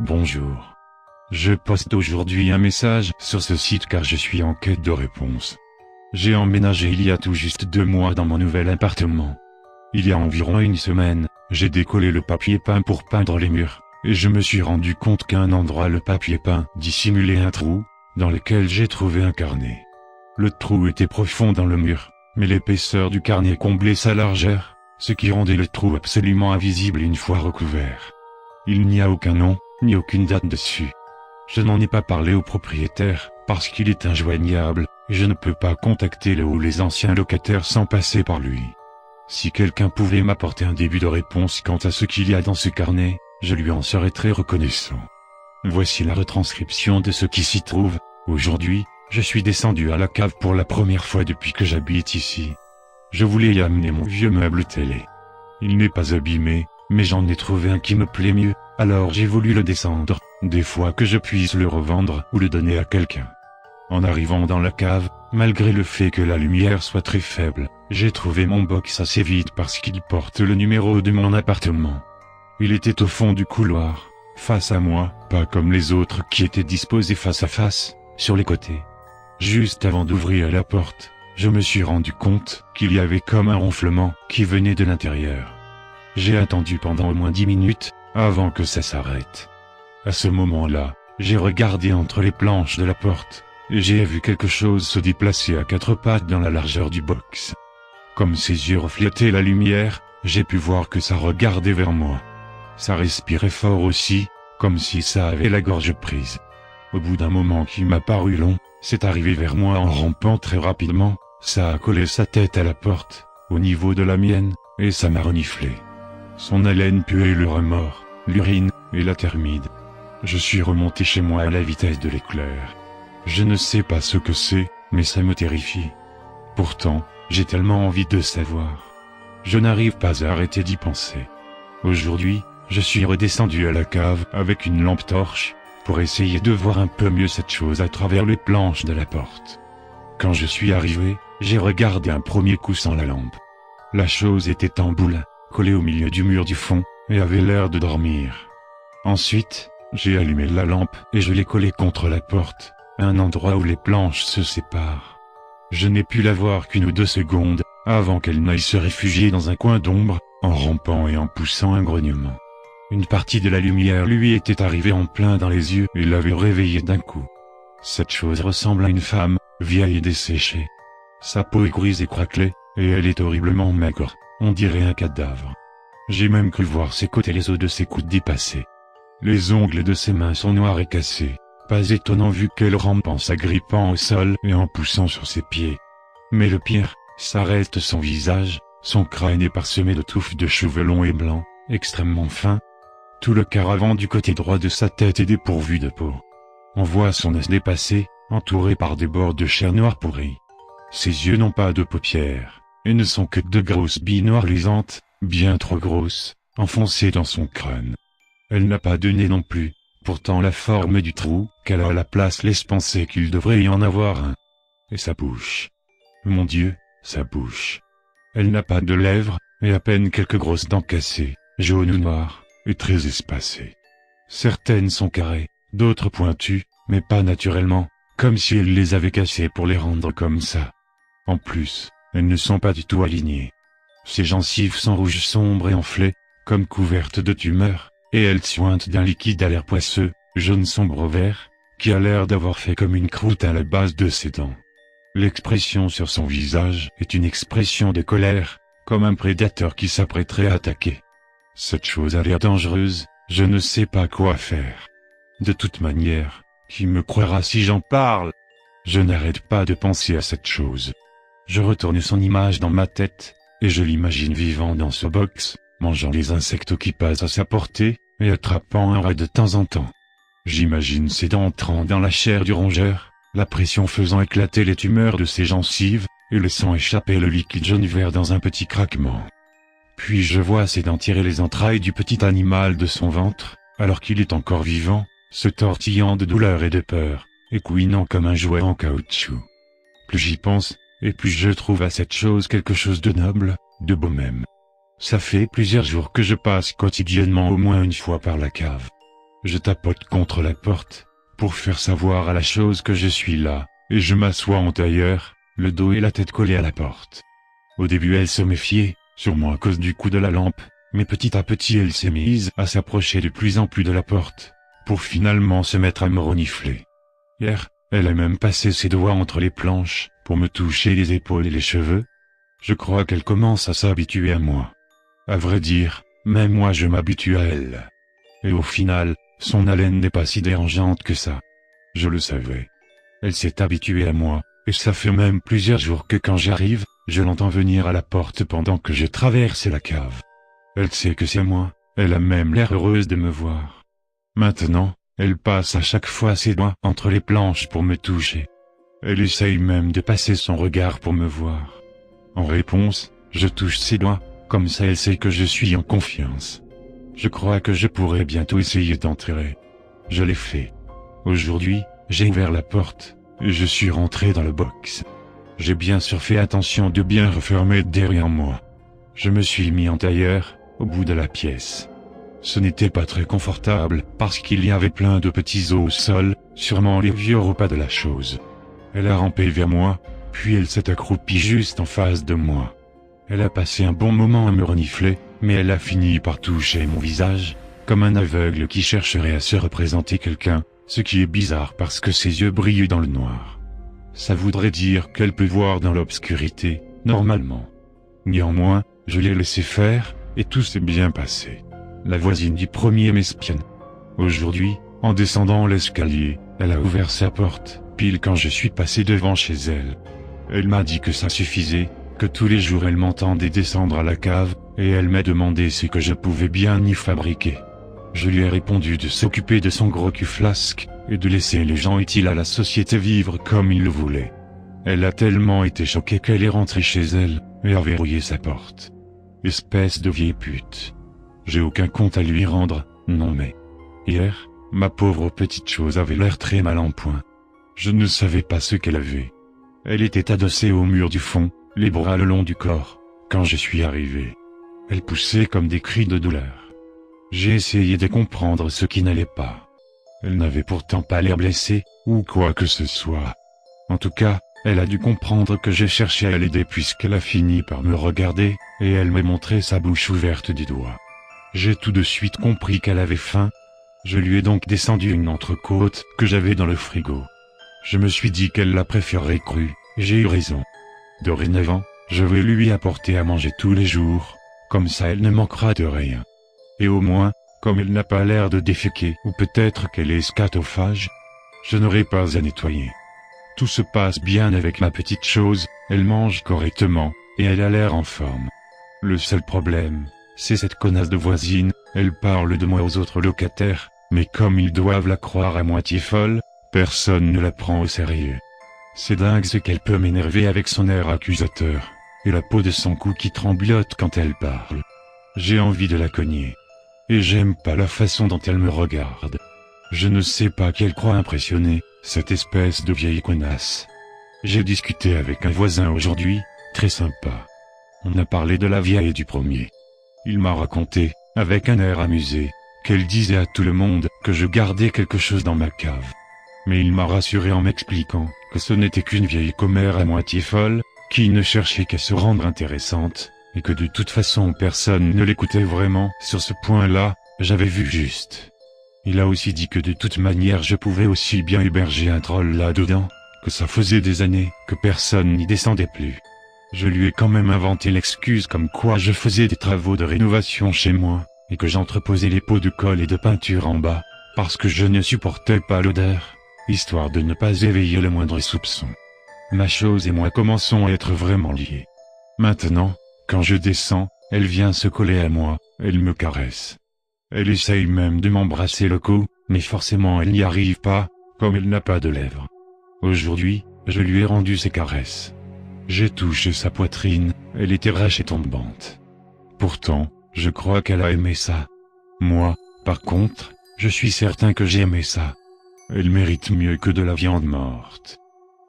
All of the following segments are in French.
Bonjour. Je poste aujourd'hui un message sur ce site car je suis en quête de réponse. J'ai emménagé il y a tout juste 2 mois dans mon nouvel appartement. Il y a environ une semaine, j'ai décollé le papier peint pour peindre les murs, et je me suis rendu compte qu'à un endroit le papier peint dissimulait un trou, dans lequel j'ai trouvé un carnet. Le trou était profond dans le mur, mais l'épaisseur du carnet comblait sa largeur, ce qui rendait le trou absolument invisible une fois recouvert. Il n'y a aucun nom, ni aucune date dessus. Je n'en ai pas parlé au propriétaire, parce qu'il est injoignable, et je ne peux pas contacter le ou les anciens locataires sans passer par lui. Si quelqu'un pouvait m'apporter un début de réponse quant à ce qu'il y a dans ce carnet, je lui en serais très reconnaissant. Voici la retranscription de ce qui s'y trouve. Aujourd'hui, je suis descendu à la cave pour la première fois depuis que j'habite ici. Je voulais y amener mon vieux meuble télé. Il n'est pas abîmé, mais j'en ai trouvé un qui me plaît mieux, alors j'ai voulu le descendre, des fois que je puisse le revendre ou le donner à quelqu'un. En arrivant dans la cave, malgré le fait que la lumière soit très faible, j'ai trouvé mon box assez vite parce qu'il porte le numéro de mon appartement. Il était au fond du couloir, face à moi, pas comme les autres qui étaient disposés face à face, sur les côtés. Juste avant d'ouvrir la porte, je me suis rendu compte qu'il y avait comme un ronflement qui venait de l'intérieur. J'ai attendu pendant au moins 10 minutes, avant que ça s'arrête. À ce moment-là, j'ai regardé entre les planches de la porte, et j'ai vu quelque chose se déplacer à 4 pattes dans la largeur du box. Comme ses yeux reflétaient la lumière, j'ai pu voir que ça regardait vers moi. Ça respirait fort aussi, comme si ça avait la gorge prise. Au bout d'un moment qui m'a paru long, c'est arrivé vers moi en rampant très rapidement, ça a collé sa tête à la porte, au niveau de la mienne, et ça m'a reniflé. Son haleine puait le remords, l'urine, et la thermide. Je suis remonté chez moi à la vitesse de l'éclair. Je ne sais pas ce que c'est, mais ça me terrifie. Pourtant, j'ai tellement envie de savoir. Je n'arrive pas à arrêter d'y penser. Aujourd'hui, je suis redescendu à la cave avec une lampe torche, pour essayer de voir un peu mieux cette chose à travers les planches de la porte. Quand je suis arrivé, j'ai regardé un premier coup sans la lampe. La chose était en boule, collée au milieu du mur du fond, et avait l'air de dormir. Ensuite, j'ai allumé la lampe et je l'ai collée contre la porte, à un endroit où les planches se séparent. Je n'ai pu la voir qu'une ou 2 secondes, avant qu'elle n'aille se réfugier dans un coin d'ombre, en rampant et en poussant un grognement. Une partie de la lumière lui était arrivée en plein dans les yeux et l'avait réveillé d'un coup. Cette chose ressemble à une femme, vieille et desséchée. Sa peau est grise et craquelée, et elle est horriblement maigre, on dirait un cadavre. J'ai même cru voir ses côtes et les os de ses coudes dépasser. Les ongles de ses mains sont noirs et cassés, pas étonnant vu qu'elle rampe en s'agrippant au sol et en poussant sur ses pieds. Mais le pire, ça reste son visage, son crâne est parsemé de touffes de cheveux longs et blancs, extrêmement fins. Tout le quart avant du côté droit de sa tête est dépourvu de peau. On voit son os dépassé, entouré par des bords de chair noire pourrie. Ses yeux n'ont pas de paupières, et ne sont que de grosses billes noires luisantes, bien trop grosses, enfoncées dans son crâne. Elle n'a pas de nez non plus, pourtant la forme du trou qu'elle a à la place laisse penser qu'il devrait y en avoir un. Et sa bouche. Mon Dieu, sa bouche. Elle n'a pas de lèvres, et à peine quelques grosses dents cassées, jaunes ou noires, et très espacées. Certaines sont carrées, d'autres pointues, mais pas naturellement, comme si elle les avait cassées pour les rendre comme ça. En plus, elles ne sont pas du tout alignées. Ses gencives sont rouges sombres et enflées, comme couvertes de tumeurs, et elles suintent d'un liquide à l'air poisseux, jaune sombre vert, qui a l'air d'avoir fait comme une croûte à la base de ses dents. L'expression sur son visage est une expression de colère, comme un prédateur qui s'apprêterait à attaquer. Cette chose a l'air dangereuse, je ne sais pas quoi faire. De toute manière, qui me croira si j'en parle? Je n'arrête pas de penser à cette chose. Je retourne son image dans ma tête, et je l'imagine vivant dans ce box, mangeant les insectes qui passent à sa portée, et attrapant un rat de temps en temps. J'imagine ses dents entrant dans la chair du rongeur, la pression faisant éclater les tumeurs de ses gencives, et laissant échapper le liquide jaune-vert dans un petit craquement. Puis je vois ses dents tirer les entrailles du petit animal de son ventre, alors qu'il est encore vivant, se tortillant de douleur et de peur, et couinant comme un jouet en caoutchouc. Plus j'y pense, et plus je trouve à cette chose quelque chose de noble, de beau même. Ça fait plusieurs jours que je passe quotidiennement au moins une fois par la cave. Je tapote contre la porte, pour faire savoir à la chose que je suis là, et je m'assois en tailleur, le dos et la tête collés à la porte. Au début elle se méfiait, sûrement à cause du coup de la lampe, mais petit à petit elle s'est mise à s'approcher de plus en plus de la porte, pour finalement se mettre à me renifler. Hier, elle a même passé ses doigts entre les planches, pour me toucher les épaules et les cheveux. Je crois qu'elle commence à s'habituer à moi. À vrai dire, même moi je m'habitue à elle. Et au final, son haleine n'est pas si dérangeante que ça. Je le savais. Elle s'est habituée à moi, et ça fait même plusieurs jours que quand j'arrive, je l'entends venir à la porte pendant que je traverse la cave. Elle sait que c'est moi, elle a même l'air heureuse de me voir. Maintenant, elle passe à chaque fois ses doigts entre les planches pour me toucher. Elle essaye même de passer son regard pour me voir. En réponse, je touche ses doigts, comme ça elle sait que je suis en confiance. Je crois que je pourrais bientôt essayer d'entrer. Je l'ai fait. Aujourd'hui, j'ai ouvert la porte, et je suis rentré dans le box. J'ai bien sûr fait attention de bien refermer derrière moi. Je me suis mis en tailleur, au bout de la pièce. Ce n'était pas très confortable, parce qu'il y avait plein de petits os au sol, sûrement les vieux repas de la chose. Elle a rampé vers moi, puis elle s'est accroupie juste en face de moi. Elle a passé un bon moment à me renifler, mais elle a fini par toucher mon visage, comme un aveugle qui chercherait à se représenter quelqu'un, ce qui est bizarre parce que ses yeux brillent dans le noir. Ça voudrait dire qu'elle peut voir dans l'obscurité, normalement. Néanmoins, je l'ai laissé faire, et tout s'est bien passé. La voisine du premier m'espionne. Aujourd'hui, en descendant l'escalier, elle a ouvert sa porte, pile quand je suis passé devant chez elle. Elle m'a dit que ça suffisait, que tous les jours elle m'entendait descendre à la cave, et elle m'a demandé ce que je pouvais bien y fabriquer. Je lui ai répondu de s'occuper de son gros cul flasque, et de laisser les gens utiles à la société vivre comme ils le voulaient. Elle a tellement été choquée qu'elle est rentrée chez elle, et a verrouillé sa porte. Espèce de vieille pute. J'ai aucun compte à lui rendre, non mais... Hier, ma pauvre petite chose avait l'air très mal en point. Je ne savais pas ce qu'elle avait. Elle était adossée au mur du fond, les bras le long du corps, quand je suis arrivé. Elle poussait comme des cris de douleur. J'ai essayé de comprendre ce qui n'allait pas. Elle n'avait pourtant pas l'air blessée, ou quoi que ce soit. En tout cas, elle a dû comprendre que j'ai cherché à l'aider puisqu'elle a fini par me regarder, et elle m'a montré sa bouche ouverte du doigt. J'ai tout de suite compris qu'elle avait faim. Je lui ai donc descendu une entrecôte que j'avais dans le frigo. Je me suis dit qu'elle la préférerait crue, et j'ai eu raison. Dorénavant, je vais lui apporter à manger tous les jours, comme ça elle ne manquera de rien. Et au moins, comme elle n'a pas l'air de déféquer ou peut-être qu'elle est scatophage, je n'aurai pas à nettoyer. Tout se passe bien avec ma petite chose, elle mange correctement, et elle a l'air en forme. Le seul problème, c'est cette connasse de voisine, elle parle de moi aux autres locataires, mais comme ils doivent la croire à moitié folle, personne ne la prend au sérieux. C'est dingue ce qu'elle peut m'énerver avec son air accusateur, et la peau de son cou qui tremblote quand elle parle. J'ai envie de la cogner. Et j'aime pas la façon dont elle me regarde. Je ne sais pas qu'elle croit impressionner, cette espèce de vieille connasse. J'ai discuté avec un voisin aujourd'hui, très sympa. On a parlé de la vieille du premier. Il m'a raconté, avec un air amusé, qu'elle disait à tout le monde que je gardais quelque chose dans ma cave. Mais il m'a rassuré en m'expliquant que ce n'était qu'une vieille commère à moitié folle, qui ne cherchait qu'à se rendre intéressante, et que de toute façon personne ne l'écoutait vraiment. Sur ce point-là, j'avais vu juste. Il a aussi dit que de toute manière je pouvais aussi bien héberger un troll là-dedans, que ça faisait des années que personne n'y descendait plus. Je lui ai quand même inventé l'excuse comme quoi je faisais des travaux de rénovation chez moi, et que j'entreposais les pots de colle et de peinture en bas, parce que je ne supportais pas l'odeur, histoire de ne pas éveiller le moindre soupçon. Ma chose et moi commençons à être vraiment liés. Maintenant, quand je descends, elle vient se coller à moi, elle me caresse. Elle essaye même de m'embrasser le cou, mais forcément elle n'y arrive pas, comme elle n'a pas de lèvres. Aujourd'hui, je lui ai rendu ses caresses. J'ai touché sa poitrine, elle était rêche et tombante. Pourtant, je crois qu'elle a aimé ça. Moi, par contre, je suis certain que j'ai aimé ça. Elle mérite mieux que de la viande morte.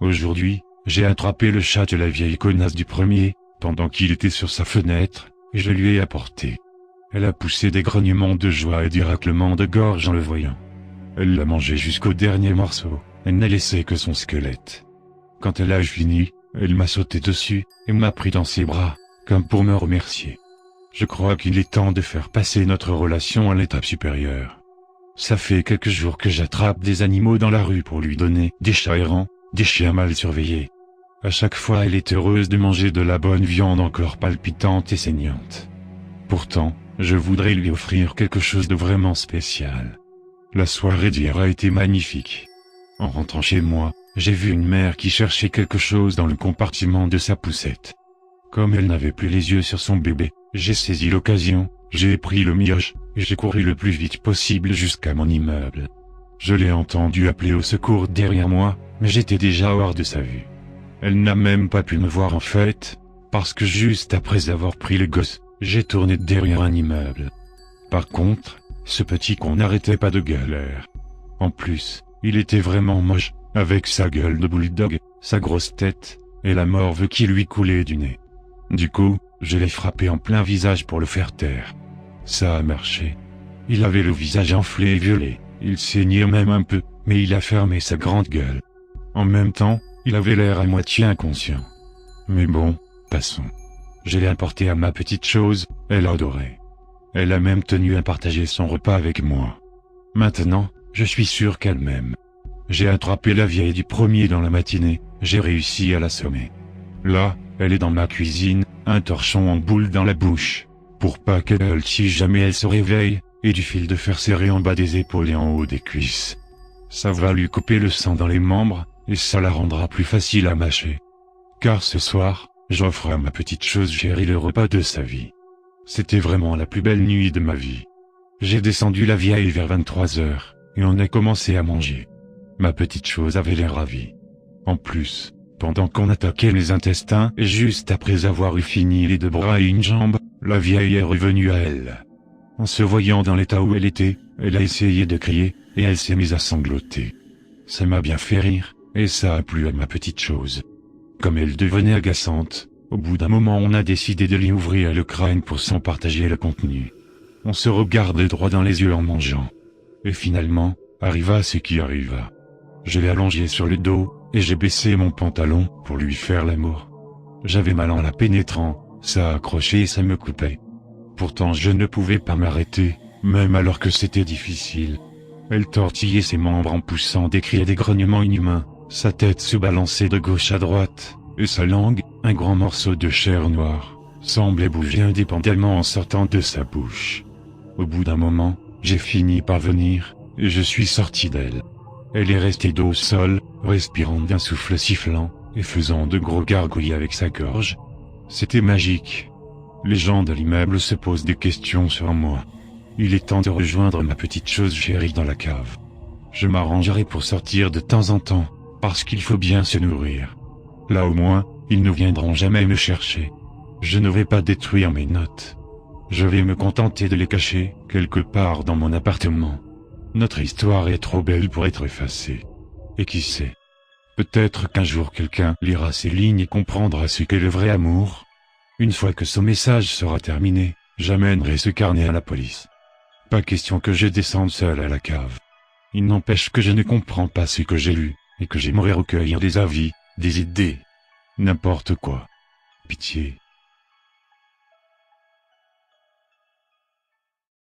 Aujourd'hui, j'ai attrapé le chat de la vieille connasse du premier, pendant qu'il était sur sa fenêtre, et je lui ai apporté. Elle a poussé des grognements de joie et des raclements de gorge en le voyant. Elle l'a mangé jusqu'au dernier morceau, elle n'a laissé que son squelette. Quand elle a fini, elle m'a sauté dessus, et m'a pris dans ses bras, comme pour me remercier. Je crois qu'il est temps de faire passer notre relation à l'étape supérieure. Ça fait quelques jours que j'attrape des animaux dans la rue pour lui donner des chats errants, des chiens mal surveillés. À chaque fois elle est heureuse de manger de la bonne viande encore palpitante et saignante. Pourtant, je voudrais lui offrir quelque chose de vraiment spécial. La soirée d'hier a été magnifique. En rentrant chez moi, j'ai vu une mère qui cherchait quelque chose dans le compartiment de sa poussette. Comme elle n'avait plus les yeux sur son bébé, j'ai saisi l'occasion, j'ai pris le mioche, et j'ai couru le plus vite possible jusqu'à mon immeuble. Je l'ai entendu appeler au secours derrière moi, mais j'étais déjà hors de sa vue. Elle n'a même pas pu me voir en fait, parce que juste après avoir pris le gosse, j'ai tourné derrière un immeuble. Par contre, ce petit con n'arrêtait pas de galère. En plus, il était vraiment moche, avec sa gueule de bulldog, sa grosse tête, et la morve qui lui coulait du nez. Du coup, je l'ai frappé en plein visage pour le faire taire. Ça a marché. Il avait le visage enflé et violet, il saignait même un peu, mais il a fermé sa grande gueule. En même temps, il avait l'air à moitié inconscient. Mais bon, passons. Je l'ai apporté à ma petite chose, elle adorait. Elle a même tenu à partager son repas avec moi. Maintenant, je suis sûr qu'elle m'aime. J'ai attrapé la vieille du premier dans la matinée, j'ai réussi à l'assommer. Là, elle est dans ma cuisine, un torchon en boule dans la bouche, pour pas qu'elle hurle si jamais elle se réveille, et du fil de fer serré en bas des épaules et en haut des cuisses. Ça va lui couper le sang dans les membres, et ça la rendra plus facile à mâcher. Car ce soir, j'offre à ma petite chose chérie le repas de sa vie. C'était vraiment la plus belle nuit de ma vie. J'ai descendu la vieille vers 23h, et on a commencé à manger. Ma petite chose avait l'air ravie. En plus, pendant qu'on attaquait les intestins et juste après avoir eu fini les 2 bras et une jambe, la vieille est revenue à elle. En se voyant dans l'état où elle était, elle a essayé de crier, et elle s'est mise à sangloter. Ça m'a bien fait rire, et ça a plu à ma petite chose. Comme elle devenait agaçante, au bout d'un moment on a décidé de lui ouvrir le crâne pour s'en partager le contenu. On se regarde droit dans les yeux en mangeant. Et finalement, arriva ce qui arriva. Je l'ai allongé sur le dos, et j'ai baissé mon pantalon pour lui faire l'amour. J'avais mal en la pénétrant, ça accrochait et ça me coupait. Pourtant je ne pouvais pas m'arrêter, même alors que c'était difficile. Elle tortillait ses membres en poussant des cris et des grognements inhumains, sa tête se balançait de gauche à droite, et sa langue, un grand morceau de chair noire, semblait bouger indépendamment en sortant de sa bouche. Au bout d'un moment, j'ai fini par venir, et je suis sorti d'elle. Elle est restée dos au sol, respirant d'un souffle sifflant, et faisant de gros gargouillis avec sa gorge. C'était magique. Les gens de l'immeuble se posent des questions sur moi. Il est temps de rejoindre ma petite chose chérie dans la cave. Je m'arrangerai pour sortir de temps en temps, parce qu'il faut bien se nourrir. Là au moins, ils ne viendront jamais me chercher. Je ne vais pas détruire mes notes. Je vais me contenter de les cacher, quelque part dans mon appartement. Notre histoire est trop belle pour être effacée. Et qui sait? Peut-être qu'un jour quelqu'un lira ces lignes et comprendra ce qu'est le vrai amour. Une fois que ce message sera terminé, j'amènerai ce carnet à la police. Pas question que je descende seul à la cave. Il n'empêche que je ne comprends pas ce que j'ai lu, et que j'aimerais recueillir des avis, des idées. N'importe quoi. Pitié.